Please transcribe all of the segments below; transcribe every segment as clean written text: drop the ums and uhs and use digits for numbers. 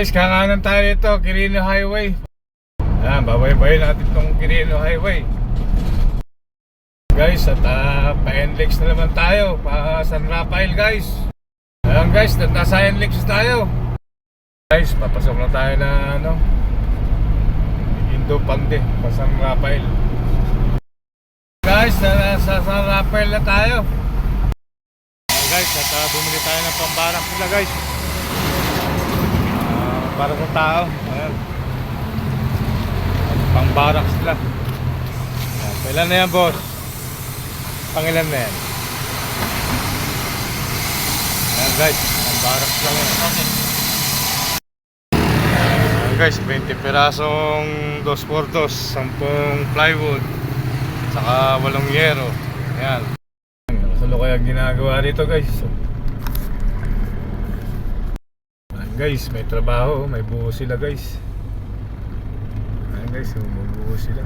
Guys, kakanan tayo dito, Quirino Highway. Ayan, babaybayin natin itong Quirino Highway. Guys, at pa-NLEX na naman tayo, pa San Rafael guys. Ayan guys, nasa NLEX tayo. Guys, papasok na tayo na Indo Pande, pa San Rafael. Guys, nasa San Rafael na tayo. Ayan guys, at bumili tayo ng pambarang sila guys. Para sa tao. Ayan. Pangbarak sila. Ayan. Kailan na yan boss? Pangilan na yan? Ayan guys, pangbarak lang yan. Okay. Ayan guys, 20 pirasong 2x2, 10 plywood, saka 8 yero. Ayan. Salo kaya ginagawa dito guys. Guys, may trabaho, may buo sila guys. Ayan guys, buo sila.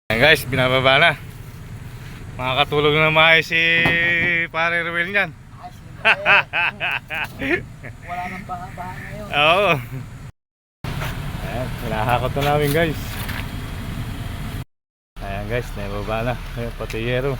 Ayan guys, binababa na. Makakatulog na maayos si Pare Ruel niyan. Wala nang baha-baha ngayon. Oo. Ayan, pinahakot na namin guys. Ayan guys, naibaba na. Ayan, pati yero.